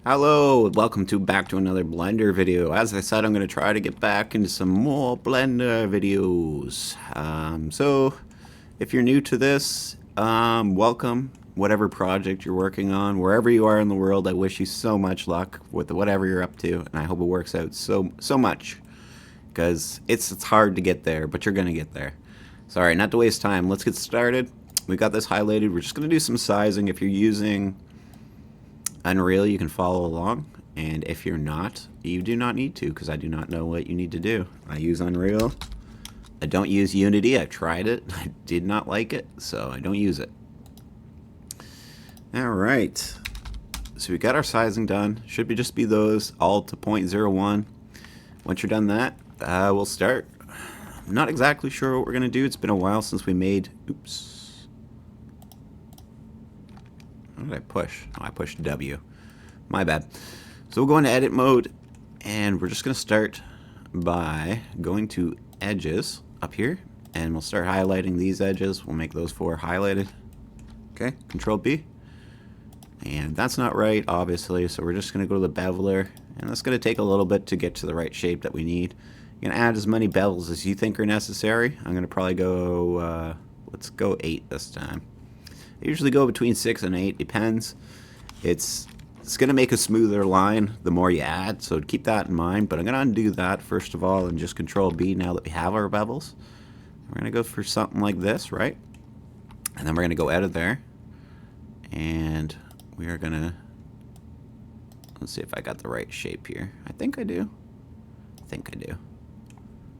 Hello, welcome back to another Blender video. As I said, I'm going to try to get back into some more Blender videos. So, if you're new to this, welcome. Whatever project you're working on, wherever you are in the world, I wish you so much luck with whatever you're up to, and I hope it works out so much. Because it's hard to get there, but you're going to get there. So, alright, not to waste time, let's get started. We got this highlighted. We're just going to do some sizing. If you're using Unreal, you can follow along, and if you're not, you do not need to, because I do not know what you need to do. I use Unreal. I don't use Unity. I tried it. I did not like it, so I don't use it. Alright, so we got our sizing done. Should be just be those all to 0.01. Once you're done that, we'll start. I'm not exactly sure what we're going to do. It's been a while since we made... Oops. What did I push? Oh, I pushed W. My bad. So we'll go into edit mode, and we're just going to start by going to edges up here, and we'll start highlighting these edges. We'll make those 4 highlighted. Okay, Control B. And that's not right, obviously, so we're just going to go to the beveler, and that's going to take a little bit to get to the right shape that we need. You're going to add as many bevels as you think are necessary. I'm going to probably go, let's go 8 this time. I usually go between 6 and 8, depends. It's going to make a smoother line the more you add, so keep that in mind. But I'm going to undo that first of all and just Control B now that we have our bevels. We're going to go for something like this, right? And then we're going to go edit there. And we are going to... Let's see if I got the right shape here. I think I do. I think I do.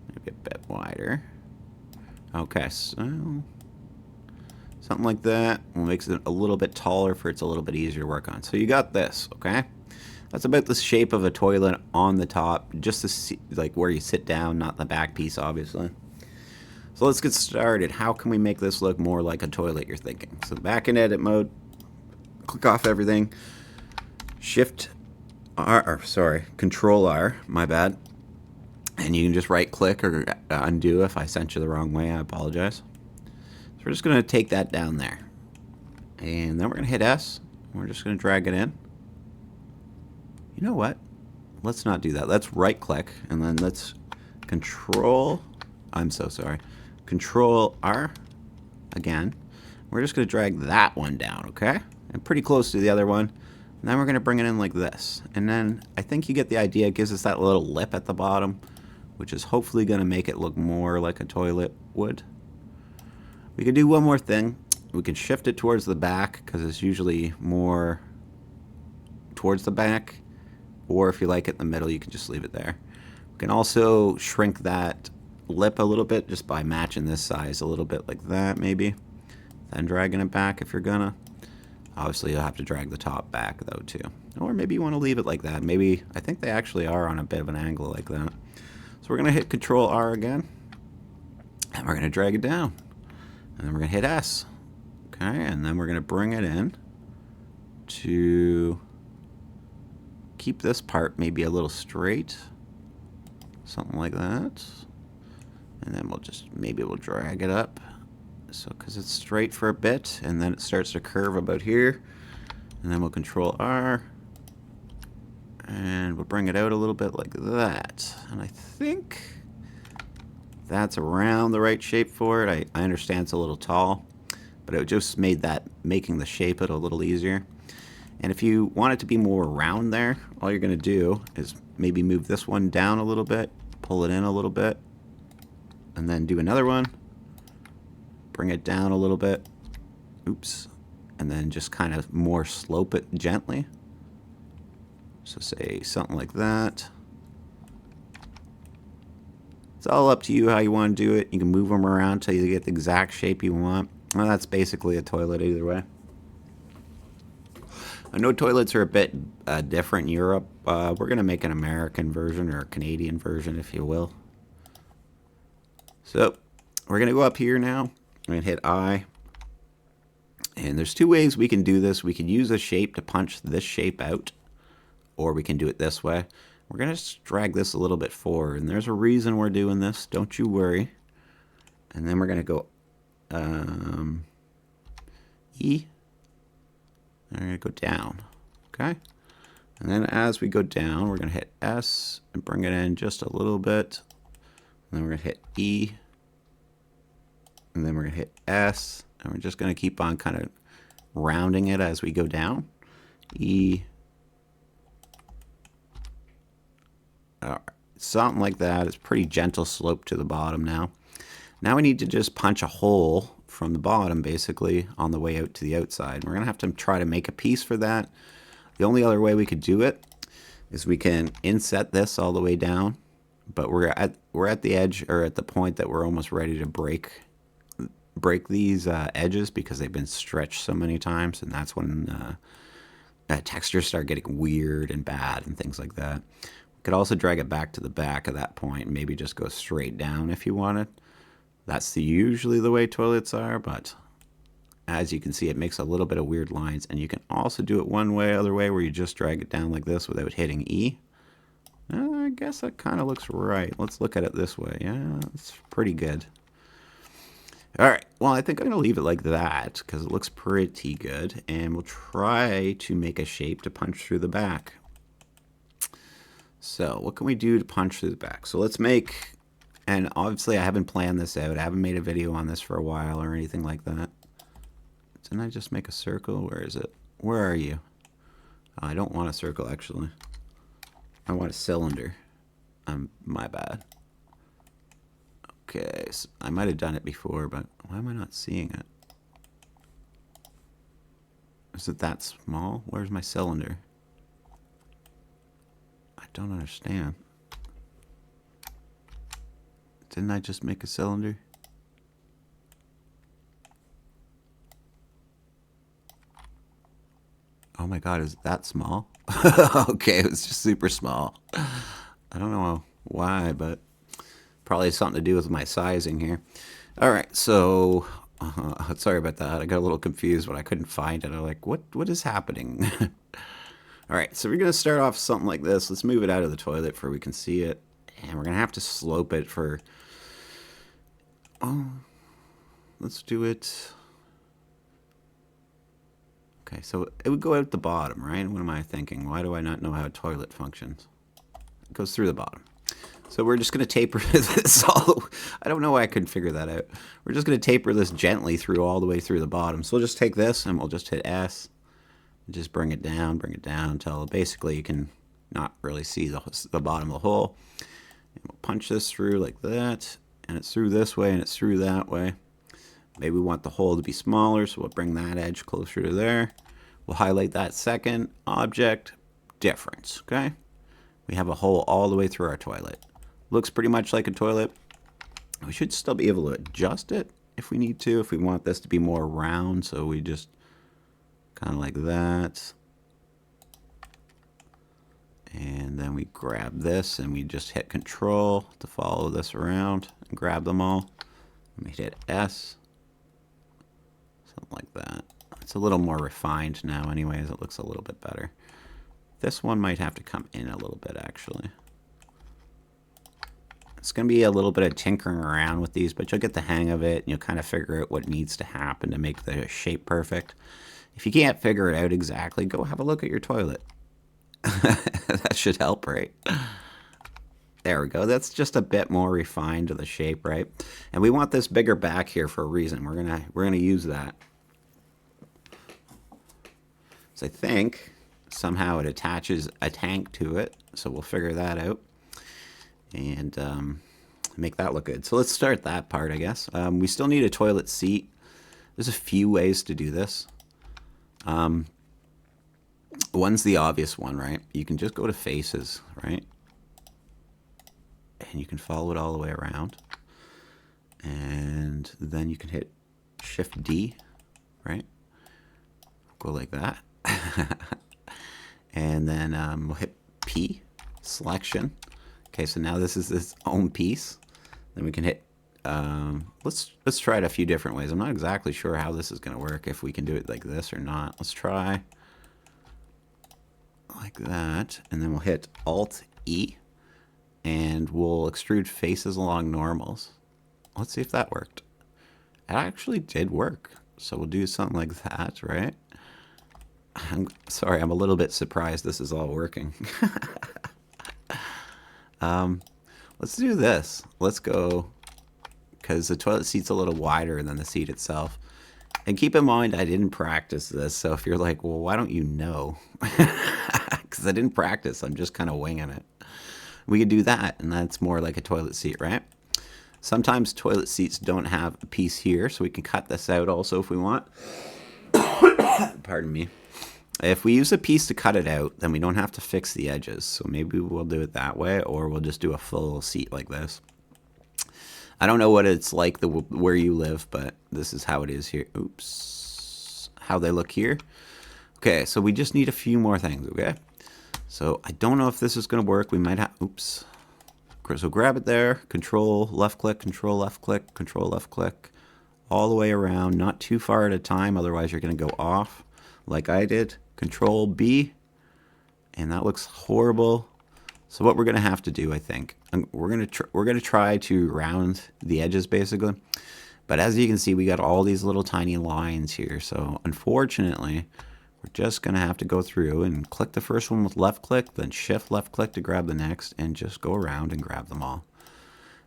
Maybe a bit wider. Okay, so... something like that will make it a little bit taller for it's a little bit easier to work on. So you got this, okay? That's about the shape of a toilet on the top, just to see, like where you sit down, not the back piece, obviously. So let's get started. How can we make this look more like a toilet, you're thinking? So back in edit mode, click off everything, Shift R, or sorry, Control R, my bad. And you can just right click or undo if I sent you the wrong way, I apologize. So we're just going to take that down there. And then we're going to hit S. We're just going to drag it in. You know what? Let's not do that. Let's right click and then let's Control, I'm so sorry, Control R again. We're just going to drag that one down, okay? And pretty close to the other one. And then we're going to bring it in like this. And then I think you get the idea. It gives us that little lip at the bottom, which is hopefully going to make it look more like a toilet would. We can do one more thing. We can shift it towards the back because it's usually more towards the back. Or if you like it in the middle, you can just leave it there. We can also shrink that lip a little bit just by matching this size a little bit like that maybe. Then dragging it back if you're gonna. Obviously you'll have to drag the top back though too. Or maybe you want to leave it like that. Maybe, I think they actually are on a bit of an angle like that. So we're going to hit Control R again. And we're going to drag it down. And then we're going to hit S. Okay, and then we're going to bring it in to keep this part maybe a little straight. Something like that. And then we'll just, maybe we'll drag it up. So, because it's straight for a bit, and then it starts to curve about here. And then we'll Control R. And we'll bring it out a little bit like that. And I think that's around the right shape for it. I understand it's a little tall, but it just made that, making the shape it a little easier. And if you want it to be more round there, all you're going to do is maybe move this one down a little bit, pull it in a little bit, and then do another one, bring it down a little bit, oops, and then just kind of more slope it gently. So say something like that. It's all up to you how you want to do it. You can move them around until you get the exact shape you want. Well, that's basically a toilet either way. I know toilets are a bit different in Europe. We're going to make an American version or a Canadian version, if you will. So we're going to go up here now. I'm going to hit I. And there's 2 ways we can do this. We can use a shape to punch this shape out, or we can do it this way. We're going to drag this a little bit forward, and there's a reason we're doing this. Don't you worry. And then we're going to go E. And we're going to go down. Okay? And then as we go down, we're going to hit S and bring it in just a little bit. And then we're going to hit E. And then we're going to hit S. And we're just going to keep on kind of rounding it as we go down. E. All right. Something like that. It's pretty gentle slope to the bottom now. Now we need to just punch a hole from the bottom, basically, on the way out to the outside. We're going to have to try to make a piece for that. The only other way we could do it is we can inset this all the way down, but we're at the edge, or at the point that we're almost ready to break these edges because they've been stretched so many times, and that's when textures start getting weird and bad and things like that. We could also drag it back to the back of that point and maybe just go straight down if you wanted. That's usually the way toilets are, but as you can see, it makes a little bit of weird lines. And you can also do it one way, other way, where you just drag it down like this without hitting E. I guess that kind of looks right. Let's look at it this way. Yeah, it's pretty good. All right, well, I think I'm going to leave it like that because it looks pretty good. And we'll try to make a shape to punch through the back. So what can we do to punch through the back? So let's make, and obviously I haven't planned this out. I haven't made a video on this for a while or anything like that. Didn't I just make a circle? Where is it? Where are you? Oh, I don't want a circle, actually. I want a cylinder. My bad. Okay, so I might have done it before, but why am I not seeing it? Is it that small? Where's my cylinder? I don't understand. Didn't I just make a cylinder? Oh my god, is it that small? Okay, it was just super small. I don't know why, but probably something to do with my sizing here. Alright, so sorry about that. I got a little confused when I couldn't find it. I'm like, what is happening? Alright, so we're going to start off something like this. Let's move it out of the toilet where we can see it. And we're going to have to slope it for... Oh, let's do it... Okay, so it would go out the bottom, right? What am I thinking? Why do I not know how a toilet functions? It goes through the bottom. So we're just going to taper this all. I don't know why I couldn't figure that out. We're just going to taper this gently through all the way through the bottom. So we'll just take this and we'll just hit S. And just bring it down until basically you can not really see the bottom of the hole. And we'll punch this through like that. And it's through this way and it's through that way. Maybe we want the hole to be smaller, so we'll bring that edge closer to there. We'll highlight that second object difference, okay? We have a hole all the way through our toilet. Looks pretty much like a toilet. We should still be able to adjust it if we need to, if we want this to be more round, so we just kind of like that. And then we grab this and we just hit Control to follow this around and grab them all. And we hit S. Something like that. It's a little more refined now anyways. It looks a little bit better. This one might have to come in a little bit actually. It's going to be a little bit of tinkering around with these, but you'll get the hang of it and you'll kind of figure out what needs to happen to make the shape perfect. If you can't figure it out exactly, go have a look at your toilet. That should help, right? There we go. That's just a bit more refined to the shape, right? And we want this bigger back here for a reason. We're gonna use that. So I think somehow it attaches a tank to it. So we'll figure that out and make that look good. So let's start that part, I guess. We still need a toilet seat. There's a few ways to do this. One's the obvious one, right? You can just go to faces, right? And you can follow it all the way around. And then you can hit Shift D, right? Go like that. And then we'll hit P, selection. Okay, so now this is its own piece. Then we can hit, let's try it a few different ways. I'm not exactly sure how this is going to work, if we can do it like this or not. Let's try like that. And then we'll hit Alt E. And we'll extrude faces along normals. Let's see if that worked. It actually did work. So we'll do something like that, right? I'm sorry, I'm a little bit surprised this is all working. Let's do this. Let's go, because the toilet seat's a little wider than the seat itself. And keep in mind, I didn't practice this, so if you're like, well, why don't you know? Because I didn't practice, I'm just kind of winging it. We could do that, and that's more like a toilet seat, right? Sometimes toilet seats don't have a piece here, so we can cut this out also if we want. Pardon me. If we use a piece to cut it out, then we don't have to fix the edges. So maybe we'll do it that way, or we'll just do a full seat like this. I don't know what it's like where you live, but this is how it is here. Oops. How they look here. Okay, so we just need a few more things, okay? So I don't know if this is going to work. We might have... Oops. So grab it there. Control, left click, control, left click, control, left click. All the way around. Not too far at a time, otherwise you're going to go off like I did. Control B. And that looks horrible. So what we're going to have to do, I think, we're going to try to round the edges basically. But as you can see, we got all these little tiny lines here. So unfortunately, we're just going to have to go through and click the first one with left click, then shift left click to grab the next, and just go around and grab them all.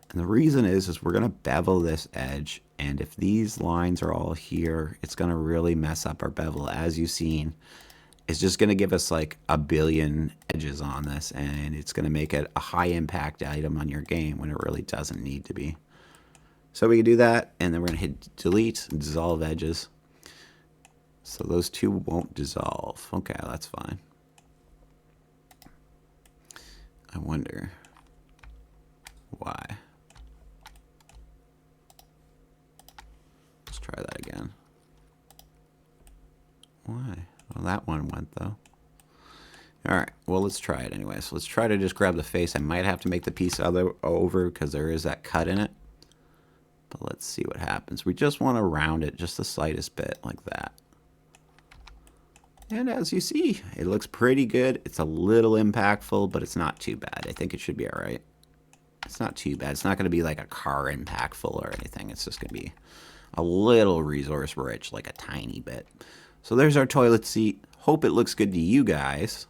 And the reason is we're going to bevel this edge. And if these lines are all here, it's going to really mess up our bevel. As you've seen, it's just going to give us like a billion edges on this, and it's going to make it a high impact item on your game when it really doesn't need to be. So we can do that, and then we're going to hit delete, dissolve edges. So those two won't dissolve. Okay, that's fine. I wonder why. Let's try that again. Why? Well, that one went though. Alright, well, let's try it anyway. So let's try to just grab the face. I might have to make the piece over because there is that cut in it. But let's see what happens. We just want to round it just the slightest bit like that. And as you see, it looks pretty good. It's a little impactful, but it's not too bad. I think it should be alright. It's not too bad. It's not going to be like a car impactful or anything. It's just going to be a little resource rich, like a tiny bit. So there's our toilet seat. Hope it looks good to you guys.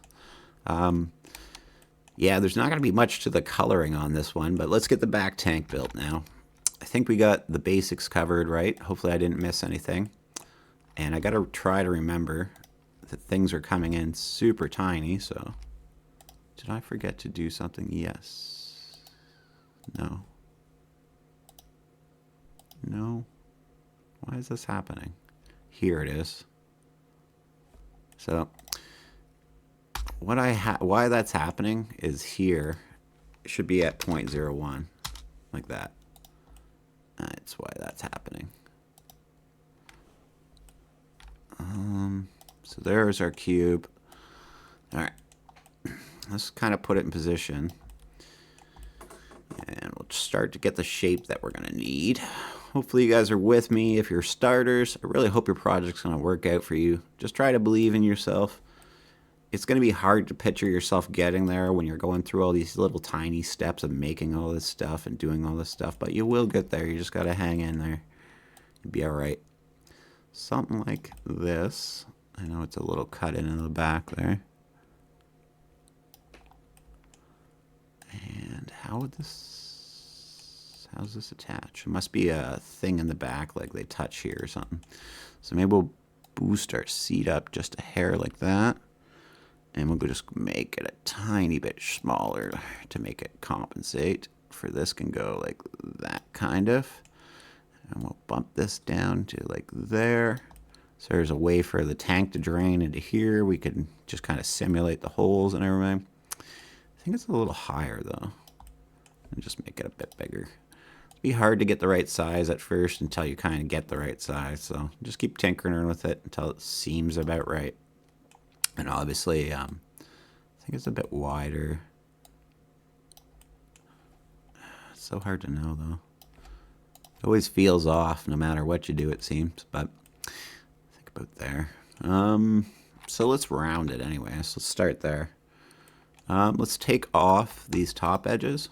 Yeah, there's not going to be much to the coloring on this one, but let's get the back tank built now. I think we got the basics covered, right? Hopefully I didn't miss anything. And I got to try to remember that things are coming in super tiny, so... Did I forget to do something? Yes. No. No. Why is this happening? Here it is. So... why that's happening is here it should be at 0.01 like that. That's why that's happening. So there's our cube. Alright, let's kind of put it in position and we'll start to get the shape that we're gonna need. Hopefully you guys are with me. If you're starters, I really hope your project's gonna work out for you. Just try to believe in yourself. It's going to be hard to picture yourself getting there when you're going through all these little tiny steps of making all this stuff and doing all this stuff, but you will get there. You just got to hang in there. You'll be alright. Something like this. I know it's a little cut in the back there. And how's this attach? It must be a thing in the back like they touch here or something. So maybe we'll boost our seat up just a hair like that. And we'll just make it a tiny bit smaller to make it compensate. For this can go like that kind of. And we'll bump this down to like there. So there's a way for the tank to drain into here. We can just kind of simulate the holes and everything. I think it's a little higher though. And just make it a bit bigger. It'll be hard to get the right size at first until you kind of get the right size. So just keep tinkering with it until it seems about right. And obviously, I think it's a bit wider. It's so hard to know, though. It always feels off, no matter what you do, it seems. But I think about there. So let's round it anyway. So let's start there. Let's take off these top edges.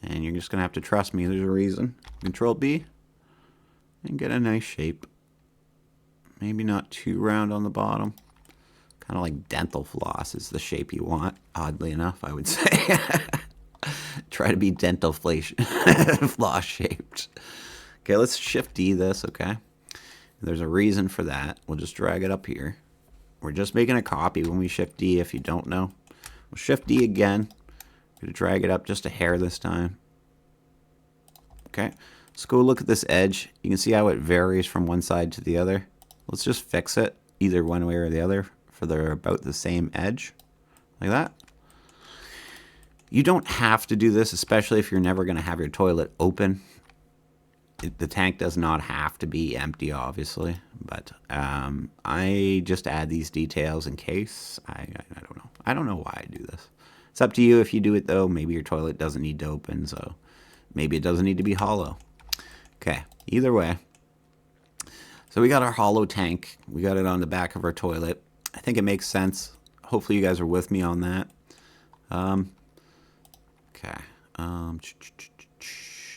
And you're just going to have to trust me. There's a reason. Control B. And get a nice shape. Maybe not too round on the bottom. Kind of like dental floss is the shape you want, oddly enough, I would say. Try to be dental floss shaped. Okay, let's Shift D this, okay? There's a reason for that. We'll just drag it up here. We're just making a copy when we Shift D, if you don't know. We'll Shift D again. We're going to drag it up just a hair this time. Okay, let's go look at this edge. You can see how it varies from one side to the other. Let's just fix it either one way or the other for they're about the same edge, like that. You don't have to do this, especially if you're never going to have your toilet open. The tank does not have to be empty, obviously, but I just add these details in case. I don't know. I don't know why I do this. It's up to you if you do it, though. Maybe your toilet doesn't need to open, so maybe it doesn't need to be hollow. Okay, either way. So we got our hollow tank. We got it on the back of our toilet. I think it makes sense. Hopefully you guys are with me on that. Okay.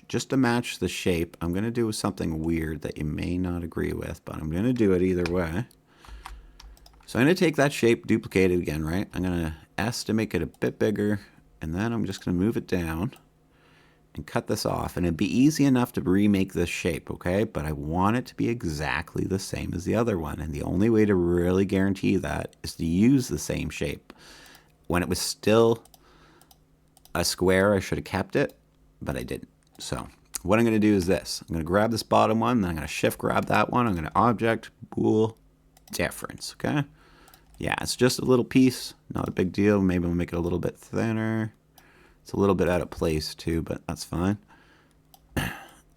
Just to match the shape, I'm going to do something weird that you may not agree with, but I'm going to do it either way. So I'm going to take that shape, duplicate it again, right? I'm going to S to make it a bit bigger, and then I'm just going to move it down and cut this off. And it'd be easy enough to remake this shape, okay? But I want it to be exactly the same as the other one. And the only way to really guarantee that is to use the same shape. When it was still a square, I should have kept it, but I didn't. So what I'm going to do is this. I'm going to grab this bottom one, then I'm going to Shift grab that one. I'm going to Object, Bool, Difference, okay? Yeah, it's just a little piece, not a big deal. Maybe we'll make it a little bit thinner. It's a little bit out of place too, but that's fine.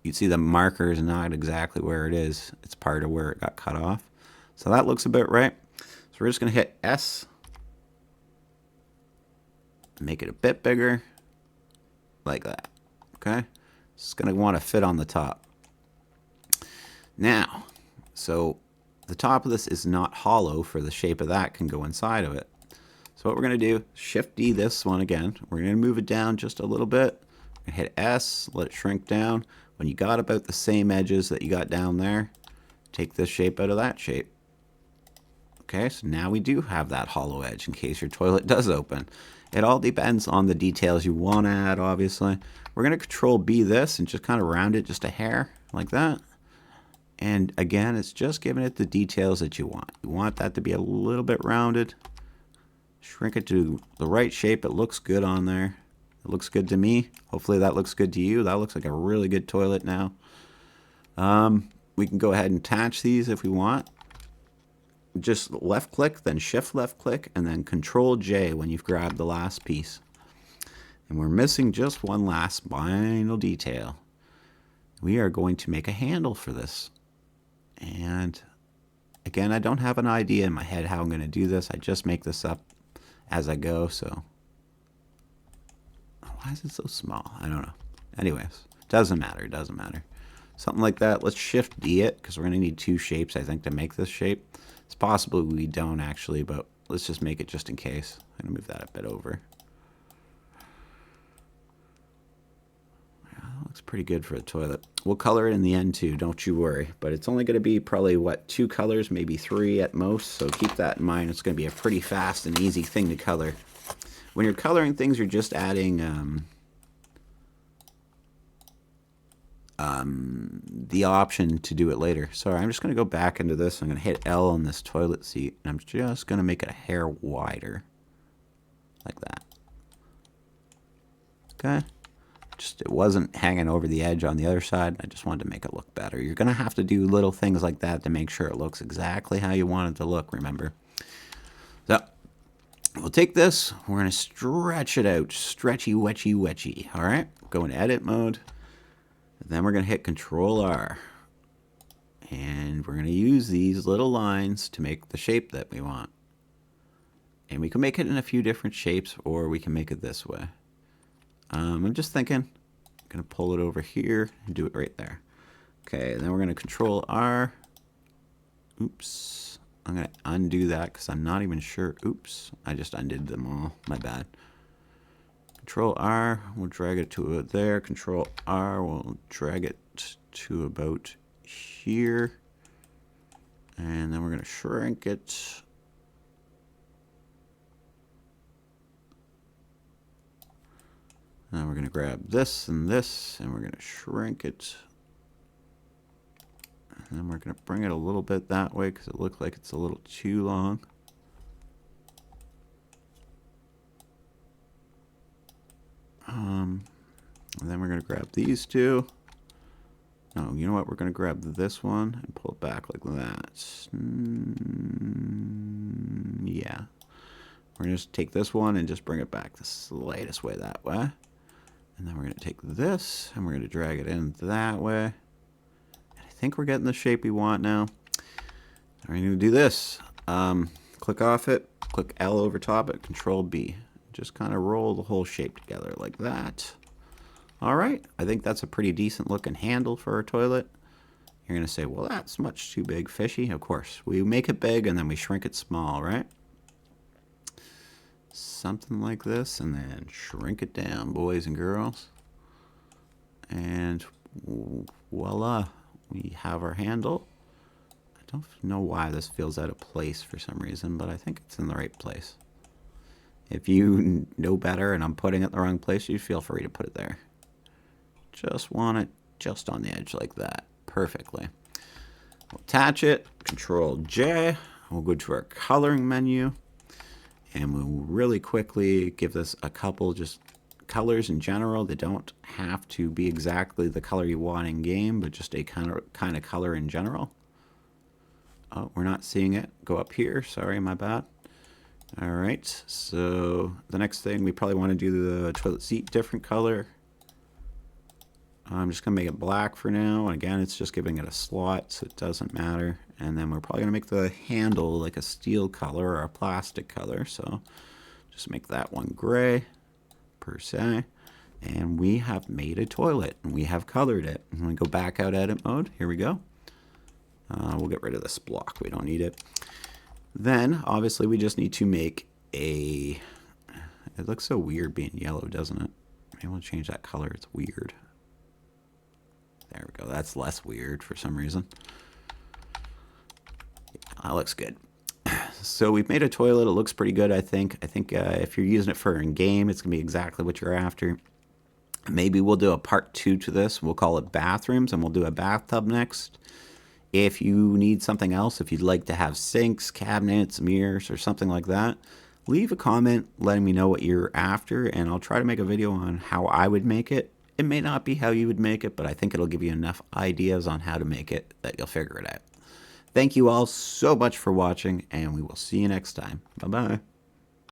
You see the marker is not exactly where it is. It's part of where it got cut off. So that looks about right. So we're just going to hit S. Make it a bit bigger. Like that. Okay? It's going to want to fit on the top. Now, so the top of this is not hollow, for the shape of that can go inside of it. So what we're going to do, Shift D this one again. We're going to move it down just a little bit. Hit S, let it shrink down. When you got about the same edges that you got down there, take this shape out of that shape. Okay, so now we do have that hollow edge in case your toilet does open. It all depends on the details you want to add, obviously. We're going to Control B this and just kind of round it just a hair, like that. And again, it's just giving it the details that you want. You want that to be a little bit rounded. Shrink it to the right shape. It looks good on there. It looks good to me. Hopefully that looks good to you. That looks like a really good toilet now. We can go ahead and attach these if we want. Just left click, then Shift left click, and then Control J when you've grabbed the last piece. And we're missing just one last final detail. We are going to make a handle for this. And again, I don't have an idea in my head how I'm going to do this. I just make this up as I go, so why is it so small? I don't know. Anyways, doesn't matter, doesn't matter. Something like that. Let's Shift D it, because we're going to need two shapes, I think, to make this shape. It's possible we don't actually, but let's just make it just in case. I'm going to move that a bit over. Yeah, that looks pretty good for a toilet. We'll color it in the end too, don't you worry. But it's only going to be probably, what, 2 colors, maybe 3 at most. So keep that in mind. It's going to be a pretty fast and easy thing to color. When you're coloring things, you're just adding the option to do it later. Sorry, I'm just going to go back into this. I'm going to hit L on this toilet seat, and I'm just going to make it a hair wider, like that. Okay. Just it wasn't hanging over the edge on the other side. I just wanted to make it look better. You're going to have to do little things like that to make sure it looks exactly how you want it to look, remember. So we'll take this. We're going to stretch it out. Stretchy, wetchy, wetchy. All right. Go into edit mode. Then we're going to hit Control R. And we're going to use these little lines to make the shape that we want. And we can make it in a few different shapes, or we can make it this way. I'm just thinking, I'm going to pull it over here and do it right there. Okay, then we're going to Control R. Oops. I'm going to undo that because I'm not even sure. Oops. I just undid them all. My bad. Control R. We'll drag it to there. Control R. We'll drag it to about here. And then we're going to shrink it. Now we're going to grab this, and we're going to shrink it. And then we're going to bring it a little bit that way because it looks like it's a little too long. And then we're going to grab these two. No, you know what? We're going to grab this one and pull it back like that. Yeah. We're going to just take this one and just bring it back the slightest way that way. And then we're going to take this and we're going to drag it in that way. And I think we're getting the shape we want now. We're going to do this. Click off it, click L over top it, Control B. Just kind of roll the whole shape together like that. All right, I think that's a pretty decent looking handle for our toilet. You're going to say, well, that's much too big, fishy. Of course, we make it big and then we shrink it small, right? Something like this, and then shrink it down, boys and girls. And voila, we have our handle. I don't know why this feels out of place for some reason, but I think it's in the right place. If you know better and I'm putting it in the wrong place, you feel free to put it there. Just want it just on the edge like that, perfectly. We'll attach it, Control J. We'll go to our coloring menu. And we'll really quickly give this a couple just colors in general. They don't have to be exactly the color you want in game, but just a kind of color in general. Oh, we're not seeing it. Go up here. Sorry, my bad. All right. So the next thing, we probably want to do the toilet seat different color. I'm just going to make it black for now. And again, it's just giving it a slot, so it doesn't matter. And then we're probably going to make the handle like a steel color or a plastic color. So just make that one gray, per se. And we have made a toilet, and we have colored it. And we go back out edit mode. Here we go. We'll get rid of this block. We don't need it. Then, obviously, we just need to make a... It looks so weird being yellow, doesn't it? Maybe we'll change that color. It's weird. There we go. That's less weird for some reason. Yeah, that looks good. So we've made a toilet. It looks pretty good, I think. I think if you're using it for in-game, it's going to be exactly what you're after. Maybe we'll do a part 2 to this. We'll call it bathrooms, and we'll do a bathtub next. If you need something else, if you'd like to have sinks, cabinets, mirrors, or something like that, leave a comment letting me know what you're after, and I'll try to make a video on how I would make it. It may not be how you would make it, but I think it'll give you enough ideas on how to make it that you'll figure it out. Thank you all so much for watching, and we will see you next time. Bye-bye.